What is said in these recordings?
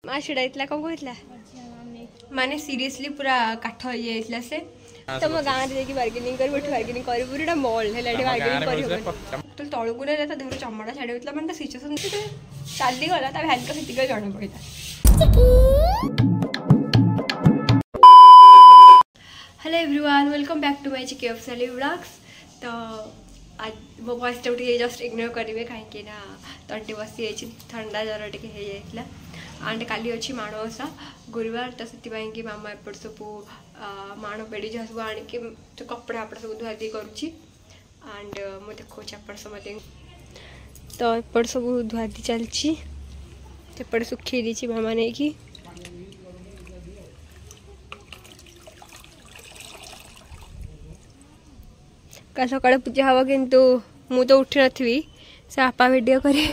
माँ छिड़ा कौन कहला माने सीरियसली पूरा काठ हो जाइला से तुम गाँव में बार्गेनिंग कर बार्गेनिंग कर पूरा मॉल है बार्गेनिंग कर तलू को ना देहर चमड़ा छाड़ी होता मैंने सिचुएसन चली गला भैन को से जना पड़ा। Hello everyone welcome back to my चिकेफसाली व्लॉग्स। तो आज मो वॉइस टा जस्ट इग्नोर करेंगे कहीं तंटी बसी ठंडा ज्वर टे हो एंड काली अच्छी माणवसा गुरुवार तो से मामा एपट सब माण पेड़ी जहाँ सब आणिक कपड़ा आपड़ सब धुआधी करुँची एंड मुझे देखा आपड़ समझ तो एपट सब धुआधी चलती एपटे सुखी दी मामा नहीं कि का सका पूजा हम किंतु मु तो उठी नी से आपा वीडियो करे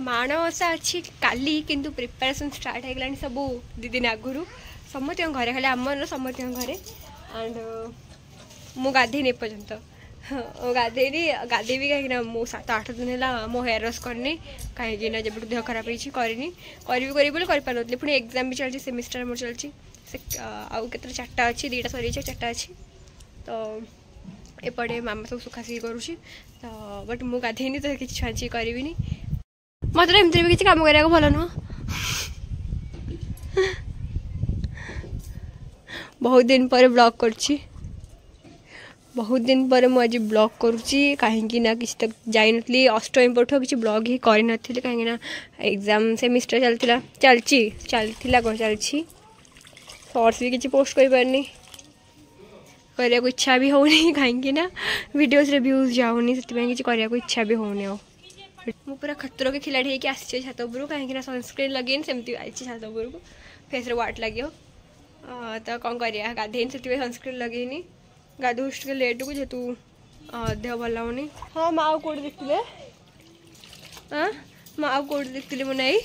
माणवसा अच्छी काली किंतु प्रिपरेशन स्टार्ट हो गला सब दी दिन आगुरी समस्त घरे खाली आम समस्त घरे एंड मु गाधेनी पर्यंत गाधेनी गाधेबी कहीं मु 7-8 दिन है मो हेयर वाश करनी कहीं जब देह खराब होनी करी पुणी एग्जाम भी चलती सेमिस्टर मोर चलती आउ के 4टा अच्छी 2टा सरी 4टा अच्छी तो एपटे मामा सब सुखासुखी करुँची तो बट मु गाधेनी तो किसी छाँची करी मत एमती भी किसी कम करा भल नुह बहुत दिन पर ब्लॉग करछि बहुत दिन पर मुझे ब्लॉग करुँची कहीं ना किसी तक जाइनी अष्टमी पठ किसी ब्लॉग ही करें कहीं एग्जाम सेमिस्टर चलती कौन चलती शॉर्ट्स भी किसी पोस्ट कर पारनी करने को इच्छा भी होनी कहीं वीडियोस रे व्यूज जाऊनी से किसी करने को इच्छा भी होनी मु पूरा खतरों के खिलाड़ी होगी आसी छात उपर कहीं सनस्क्रीन लगे सेमती आई छात उपर को फेस रे वाट लगे तो कौन करिया गाधेनी से सनस्क्रीन लगेनी गाधोस टे लेट को जेतु देह भल होनी। हाँ माँ कौट देखते हाँ माँ कौट देखते मु नाई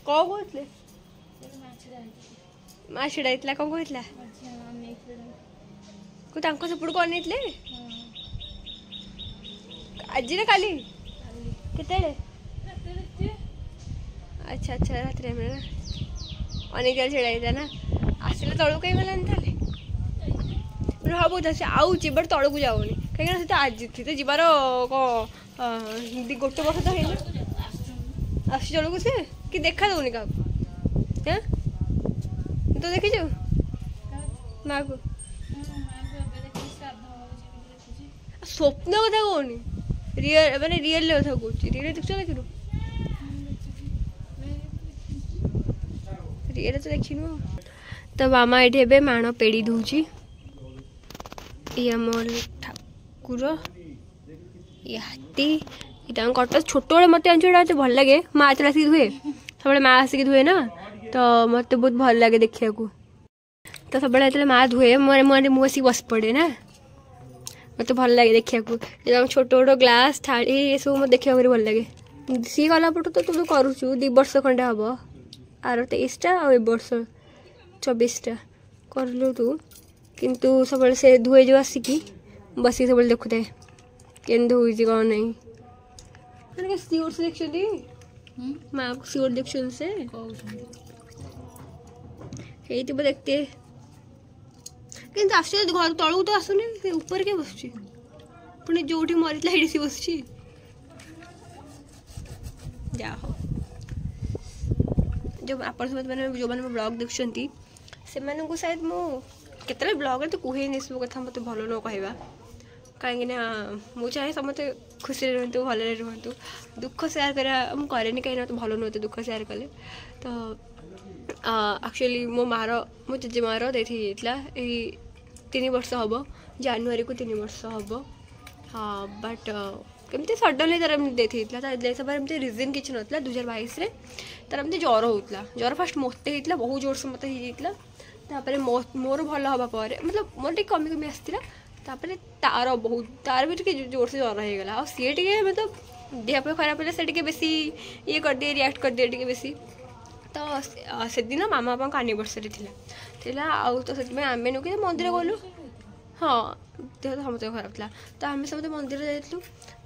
कौन कहते माँ छिड़ा कौन कहला को सेपट कौन नहीं आज ना काली केते अच्छा अच्छा रात अनेक छिड़ा ना आसले तलू कहीं गलानी भाव से आऊँगी बट तलू को जाऊनी कहीं आज थी जीवार कौन गोटे वर्ष तो है आस तलू को से कि देखा दौनी क्या तो देखी माँ को स्वप्न कथा कहनी रियल मैंने रियल कथा कहूँ रियल देख देखिन रियल तो देखी तो मामा ये माण पेड़ी दूची ये आम ठाकुर ये हाथी ये कट छोट बड़े मत आंचल भल लगे माँ चल आसिक धुए सब माँ आसिक धुए ना तो मत बहुत भल लगे देखा तो सब माँ धुए मुझे बस पड़े ना मत भल लगे देखा छोट छोट ग्लास थाली ये सब मत देखा भल लगे सी गला पटू तो तू करुचु 2 वर्ष खंडे हम आर 23टा आ वर्ष 24टा करलु तू किंतु सब से धुए जो आसिकी बस सब देखुए के धोई कौन नहीं सिओर से देखते माँ को सिओर देखते से देखते कि आस घर तलू तो आसुनी ऊपर के बस पुणी जो मरी ये सी बस जा हो जो आप मैंने जो मैंने ब्लॉग देखुं से शायद मुझे ब्लॉग तो कहे सब कथा मत भल न कहवा कहीं मुझे चाहे समझते खुशी रुहतु भल रुहतु दुख सेयार करें कहीं तो भल नुहत दुख सेयार कले तो एक्चुअली मो मार मो जेजेमार देता 3 वर्ष हम जानुरी को 3 वर्ष हम हाँ बट कमी सडनली तार डेथ होता डेथ एमती रिजन किसी ना 2022 तार एमती ज्वर होता ज्वर फास्ट मत होता बहुत जोर से मत होता मोर भल हाँपर मतलब मोर टे कमी कमी आसाला तार बहुत तार भी टे जोर से ज्वर हो गला सी टे मतलब देह खराब है से बेसी ये कर दिए रिएक्ट कर दिए बेसी तो से दिन मामा बापा का एनिवर्सरी थिला आउ तो से आम नुक मंदिर गलु हाँ देह तो समस्त खराब था तो आम समस्त मंदिर जाइलु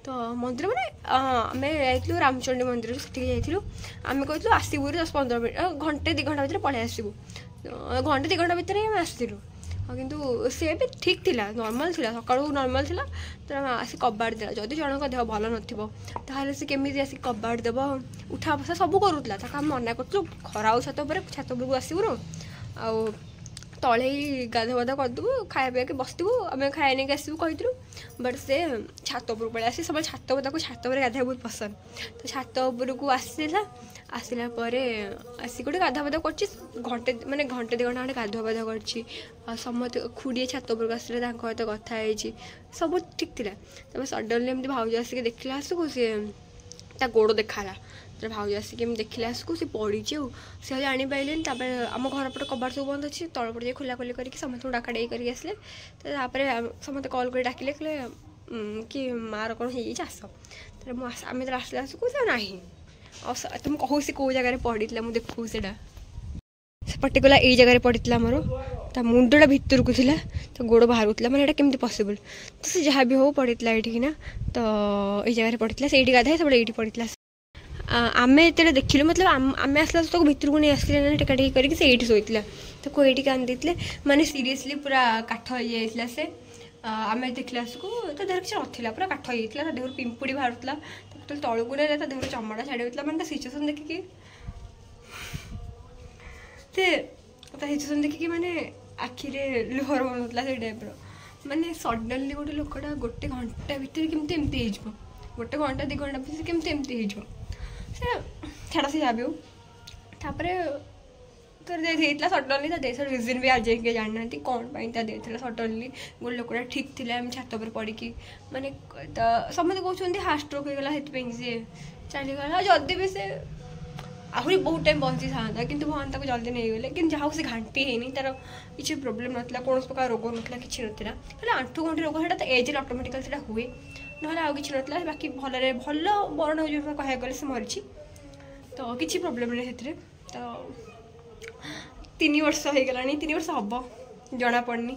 तो मंदिर मैंने आम जाइलु रामचंडी मंदिर से जाइलु आम कहूँ आसबू 10-15 मिनट घंटे 2 घंटा भितर पलि आसबू घंटे 2 घंटा भितर आम आसलु किंतु सी भी ठीक थिला नॉर्मल थिला सकाळू नॉर्मल थिला तो आसी कबाड़ देला जदि जनक देह भल नथिबो ताहाले से केमिति आसी कबाड़ देब उठा बसा सब करूला ताका हम मना करतु खरा छत उपरକୁ आसबू आ तले गाधा बाधा करदेबू खाया पिया के बसतबू आम खाया नहीं आसबू कहीलु बट से छात उपर पड़े आसी सब छात छात गाधा बहुत पसंद तो छात उपरକୁ आसला आसला आसी गोटे गाधा बाधा कर घंटे माने घंटे 2 घंटा गाधुआ बाधा कर समस्त खुड़िए छात उपरକୁ आसला सहित कथी सब ठीक थिला तब सडनली एमती भाउज आसिक देखला आसकू सी गोड़ देखाला तो भाउज आसिक देखला आसकू सी पड़ी सी जापारे आम घर पट कबाड़ सब बंद अच्छी तल पट खोला खोली करके समस्त डाका डाई करके आसले तो समस्त कल कर डाकिले कहले कि मार कौन हो आस तो आम तो आसला आसकू से ना तुम कहू सी कौ जगह पड़ा मुझे देखू से पर्टिकुलर यही जगह पड़ा मोर ता मुंडा भितर को थिला तो गोड़ बाहर मैंने केमती पॉसिबल तो से जहाँ भी हो पड़ा ये ना तो ये जगह पड़ा से गाधाए सब ये पड़ा आम ये देखिलु मतलब आम आसला तो भितर को नहीं आसले टेका टेकी करके से ये शोला तो ये आनी माने सीरीयसली पूरा काठ हो जाता से आम देखला को तो देह किसी नथिला पूरा काठ हो देह पिंपुड़ी बाहर तलू ना देह चमड़ा छाड़ी होता मैंने सिचुएसन देखिकी सिचुएसन देखिकी माने आखिरे लुहर बनूला से टाइप्र माने सडनली गोटे लोकटा गोटे घंटा भितर केमती एमती हो गोटे घंटा 2 घंटा भितर केमती एमती हो छाड़ा से जाबी तापर तो देता सडनली तो देश रिजन भी आज जाए जानना कौन पाई देता सडनली गोटे लोकटा ठीक थी आम छात पर पड़ी माने समस्त कहते हार्ट स्ट्रोक होगा से चलीगला जदि भी से आहरी बहुत टाइम बंची था कि भगवान ताको जल्दी नहीं गले कि जहाँ से घाटी है तार किसी प्रोब्लेम नाला कौन प्रकार रोग नाला कि नाला आंठू गंठी रोग है एज ऑटोमेटिकल से हुए ना आउ कि नाला बाकी भल भल मरण हो कह गले से मरी तो किसी प्रोब्लेम नहीं तो 3 वर्ष हो गला 3 वर्ष हम जना पड़नी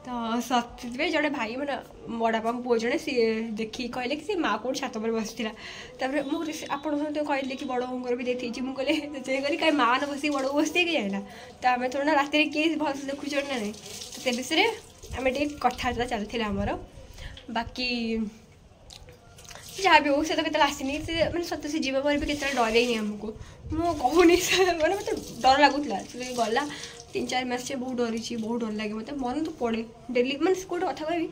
तो से जड़े भाई मैंने बड़ापा पुओ जड़े सी देखिए कहले कि माँ कौन छात पर बसला मुझे आपड़ कहले कि बड़ बोर भी देखी मुझे कहली कहीं माँ न बस बड़ बस कि जाइला तो आम थोड़ा रात किए भल देखुच ना नहीं तो से विषय आम कथबार्ता चलती आमर बाकी जहाँ भी हो से तो केतला आसनी से मैंने सत से जीवा पर भी केतला डरैनी आमको मु कहूनी मैंने मतलब डर लगुला गला 3-4 मास से बहुत डरी बहुत डर लगे मतलब मन तो पड़े डेली मैंने गोटे कथा कहबी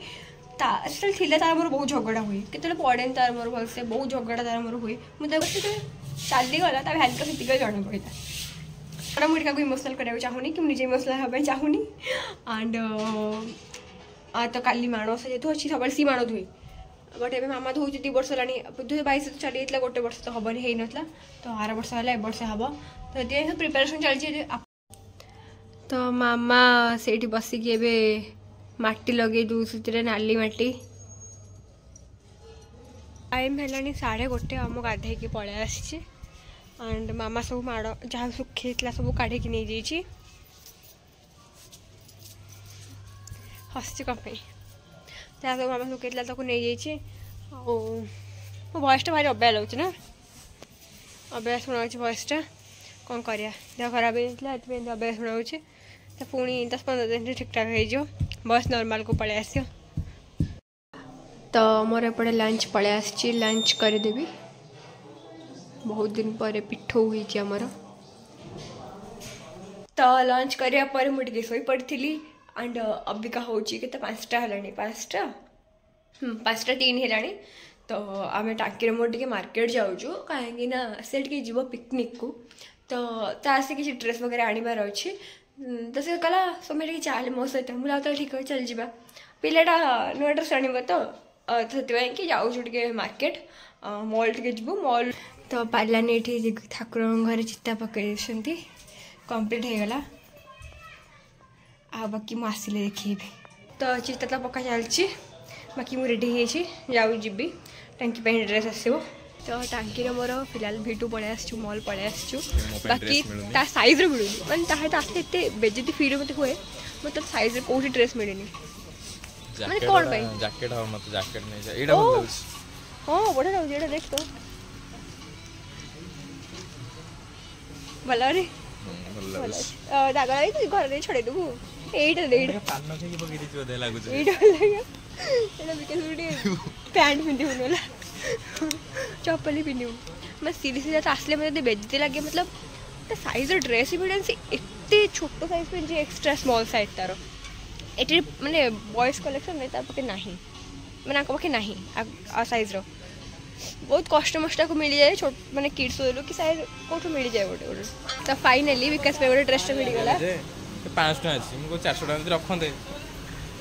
तार मोर बहुत झगड़ा हुए केतले पड़े तार मोर भलसे बहुत झगड़ा तार मोर हुए मुझे चलीगला भैल्यू से जना पड़ा मुझे क्या इमोशनल कराया चाहूनी कि मुझे इमोशनल हाँ चाहूनी एंड तो काली माणस जेहतु अच्छी सब सी माण धुए बट ए मामा धोच 2 वर्ष है 2022 तो चली जाता गोटे वर्ष तो हेनी हो ना तो 8 वर्ष है ए वर्ष हम तो ये प्रिपेरेसन चलती तो मामा से बसिकी ए माटी लगे दूसरे नाली माटी टाइम है 1:30 आम गाधे पलि आसी एंड मामा सब माड़ जहाँ सुखी सब काढ़ी नहीं जाइए हसी कम जहाँ सब मामा सुखी तक नहीं जाइए मो भयसटा भारी अबया लगे ना अबया शुणा भयसटा कौन करिया देह खराब होता है अबया शुणा तो पुणी 10-15 दिन ठीक ठाक हो बस नॉर्मल को पलि आस तो मोर एपटे लंच पलि आसी लंच करदेवी बहुत दिन पर पिठो हुई आमर तो लंच करापर मुझे शोई पड़ी एंड अबिका हूँ के 5टा है 5:03 है तो आम टाँकी मोटे मार्केट जाऊँ कहीं से जीव पिकनिक को तो से किसी ड्रेस वगैरह आनबार अच्छे तो से कहला समय चल मो सहित मुझे ठीक है चल जा पिलाटा नुआ ड्रेस आण तो से जाऊँ मार्केट मॉल टे जीव मॉल तो पार्लानी ये ठाकुर घर चिता पकई कंप्लीट हो गला आ बाकी मुझे आसिले देखी तो चिता तो पका चलती बाकी मुझे रेडी जाऊ जीवी टांकी पे ड्रेस आसो तो टांकी मोर फिलहाल भिटू पलि आसु मॉल पलि आसु बाकी ता साइज मिलूनी मैंने आसते एत बेजती फिर मत हुए मतलब साइज कौटी ड्रेस मिलनी मैंने कौन जैकेट हम मत जैकेट नहीं एटा हाँ बढ़िया लाଗୁଛି ଏଇଟା ଦେଖ ତ ଭଲ ରେ ଦାଗ ଲାଗି ଘରେ ଦେଇ ଛଡ଼େଇ ଦେବୁ ଏଇଟା ବିକାଶ ଗୋଟେ ପ୍ୟାଣ୍ଟ ପିନ୍ଧିବୁନି ହେଲା चप्पल ही पिंधु मैं सीरीज आसले मतलब बेजती लगे मतलब साइज ड्रेस भी एत छोट साइज पिंधि एक्सट्रा स्मॉल साइज तार ये माने बॉयज कलेक्शन नहीं तार पाखे नहीं मैंने पाखे नहीं साइज रो बहुत कष्ट मष्टा को मिल जाए छोट माने किड्स होलु कि साइज कोठो मिल जाए गोटे गोटे तो फाइनली विकास पे गोटे ड्रेस मिल गला 500 टका अछि मको 400 टका रखन दे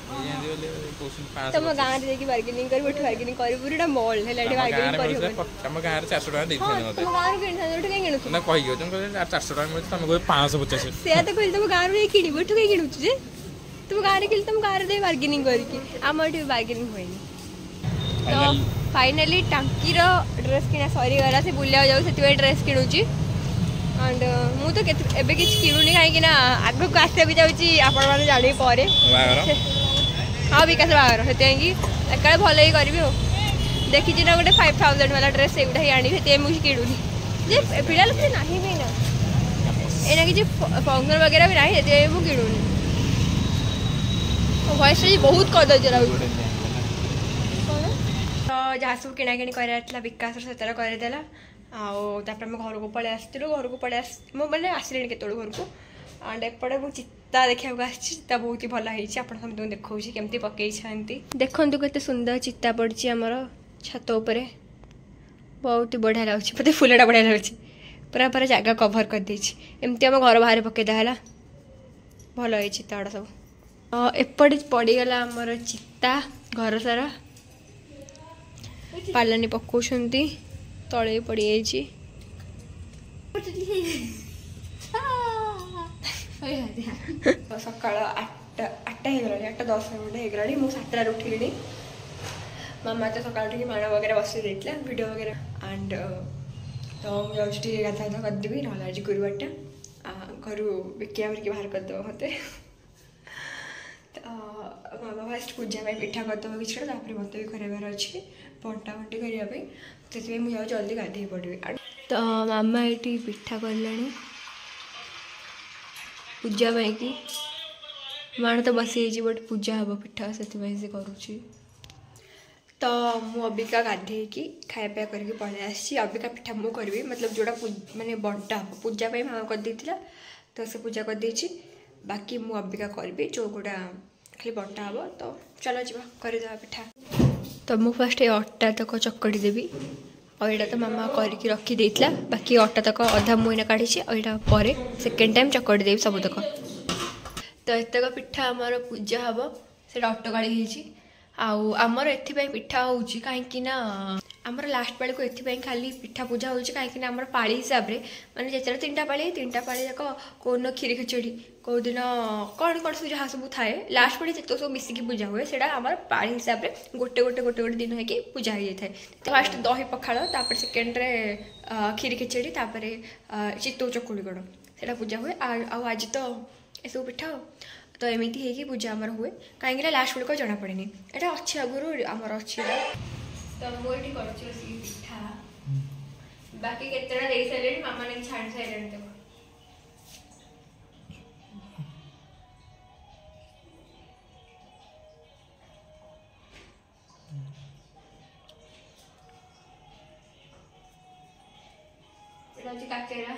तम गाँव में बार्गेनिंग कर बार्गेनिंग कर पूरा मॉल है बार्गेनिंग कर तम गाँव 400 टका देथि मते तम गाँव में किन कहीं किणु ना कहि गयो तुम 400 टका मिल तम को 550 से तो कहली तम गाँव में किणी बैठु कहीं किणु जे तुम गाँव में तुम गाँव में बार्गेनिंग करके आम ये बार्गेनिंग होइनी तो फाइनली टांकी रो ड्रेस किना सरी गला से बुलिया जाऊ से ड्रेस किणुची एंड मु तो एबे किछ किणुनी काहे ना आगु को आसे भी जाउची आपण माने जानी परे हाँ विकास बाहर से एका भल ही करी देखी ना गोटे 5000 वाला ड्रेस से ही आनी से मुझे किणुनी जे पिला लोग ना भी ना एना कि फंक्शन वगैरह भी ना से मुझे किणुनी वॉइस बहुत कदर जरा तो जहाँ सब किणाकिणी कर विकास से करदेला आपर आम घर को पलि आसलु घर को पलि मैंने आसले के घर को एंड एपटे मुझे चिता देखा चिता बहुत ही भल है समस्त देखा केमती पकई देखु के सुंदर चिता पड़ी आमर छत उपरे बहुत ही बढ़िया लगे मत फुलटा बढ़िया लगे पूरा पूरा जगह कभर कर एमती आम घर बाहर पकईदेला भल है चिता गुड़ा सब एपटे पड़गला आमर चिता घर सारा पालानी पकाउछंती तले पड़ जाइए सकाल 8:10 होगला मुझे 7 उठिली मामा तो सकाल उठिक माण वगैरह बस देता वीडियो वगैरह एंड तो मुझे गाधा करदेवी ना आज गुरुवारटा घर बिकिया बिकी बाहर करदेव मत तो मामा फास्ट पूजा पिठा करदेव कि मत भी करार अच्छे बंटा बंटी करने से मुझे जल्दी गाधे पड़े तो मामा ये पिठा कला पूजा पाई माण तो बसी बट पूजा हम पिठा से करुच्ची तो मु अबिका गाधे कि खाया करके पलि आसी अबिका पिठा मु करी मतलब जोड़ा माने बंटा हम पूजा पाई मामा कर देथिला तो से पूजा कर देछि बाकी मु अबिका करी जो गोटा खाली बंटा हम तो चलो जी करदे पिठा तो मु फर्स्ट अटा तक चकड़ी देवी और यहाँ तो मामा करके रखी देता बाकी अटा तक अधा मुईना काढ़ी और यहाँ पर सेकेंड टाइम चकड़ी देवी सबुतक तो एतक पिठा आमर पूजा हम से अटकाड़ी आमर एपाई पिठा हो कहीं आमर लास्ट पाली को ये खाली पिठा पूजा हो कहीं आमर पाली हिसाब से मैंने जेतर 3टा पाली जाक कौन खीरी खिचड़ी कौ दिन कौन कौन सब जहाँ सब थाए लास्ट पाली जो सब मिसिकी पूजा हुए से पाली हिसाब से गोटे गोटे गोटे गोटे दिन होगी पूजा हो जाए फास्ट दही पखाड़ तापर सेकेंड रे खीरी खिचड़ी तापर चितौ चकुड़ी गड़ से पूजा हुए आज तो यू पिठा तो एमती है पूजा आमर हुए कहीं लास्ट बेल को जना पड़े यहाँ अच्छी आगुरी आमर अच्छी तो मुझे पिठा बाकी केतटा दे सारे मामा ने छाड़ सारे काकेरा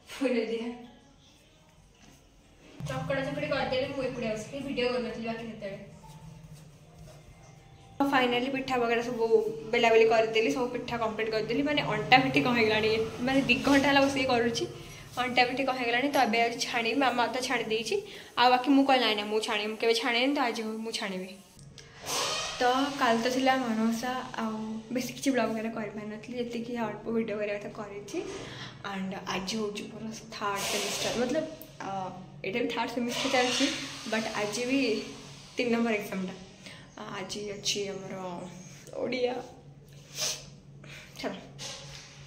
फूल दिया चकड़ा चकड़ी करदे मुझे आसली वीडियो कर फाइनाली पिठा वगैरह सब बेला बेली करदेली सब पिठा कंप्लीट करदेली माने अंटा पिठी कहगलानी माने 2 घंटा है बस करुच्ची अंटा पिठी कहगलानी तो अब छाणी मामा तो छाणी देछि आ बाकी मु कहला ना मु छाणी केबे छाणे तो आज मु छाणी तो काल तो थिला मनोसा आ बेसी किछि ब्लॉग वगैरह कर पाइ नथली जति कि अल्प वीडियो वगैरह तो करिछि एंड आज होछि पूरा 3rd सेमेस्टर मतलब एटा भी 3rd सेमेस्टर चलछि बट आज भी 3 नंबर एग्जामटा आज अच्छी आमर ओडिया चलो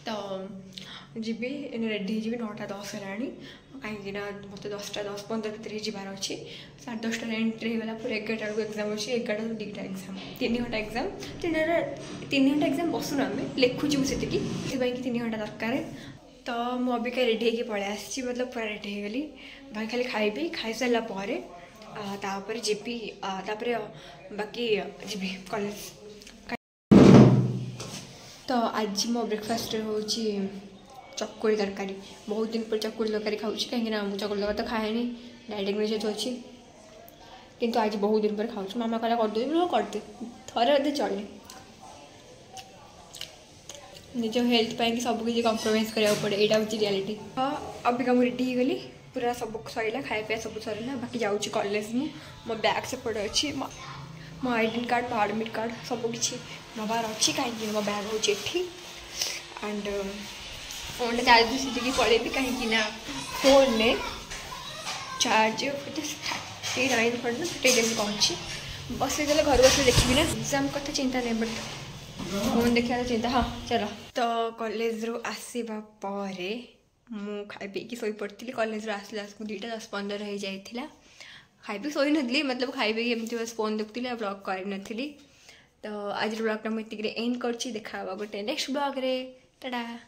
तो जी रेडी जी 9:10 है कहीं मत 10टा 10-15 भितर जबार अच्छे 10:30 एंट्री होगा पूरा 11टा को एग्जाम अच्छे 11टा 2टा एग्जाम 3 घंटा एग्जाम 3 घंटा एग्जाम बसुन आम लिखुचु से 3 घंटा दरकार। तो मु अबिका रेडी होगी पलि आसी मतलब पूरा रेडी हो गली भाई खाली खाइबी खाई सारापर तापर जीपी तापर बाकी जीबी कॉलेज। तो आज मो ब्रेकफास्ट हूँ चकुड़ी तरकारी बहुत दिन पर चकुड़ी तरकारी खाऊँ कहीं चकुड़ी तरकारी तो खाएनी डायरेक्ट जेहतु अच्छी किंतु आज बहुत दिन पर खाऊँ मामा कहला करदे करदे थरे अधे चले निज हेल्थ पाई सबकि कम्प्रोमाइज करा पड़े यहाँ हूँ रियालीटी। हाँ अबिका मुझे रेडी गली पूरा सब सरला खाया पिया सब सरला बाकी जाऊँगी कॉलेज मो बैग सेपटे अच्छी मो आईडेंट कार्ड मो एडमिट कार्ड सबकि नबार अच्छी कहीं मो बैग हूँ एंड फोन चार्ज सीधी पड़ेबी कहीं फोन में चार्ज 39% पहुँची बस घर बस देखी ना एग्जाम कथा चिंता नहीं बट फोन देखा चिंता। हाँ चलो तो कॉलेज रू आसवा मु खाई पी शोई पड़ी कॉलेज रू आसला 2:10-15 हो जाता खाई पी शोई नी मतलब खाई पी एमती बस फोन देखुली ब्लॉग कर नी। तो आज ब्लॉगटा मुझे एंड कर देखा गोटे नेक्स्ट ब्लॉग रे टाटा।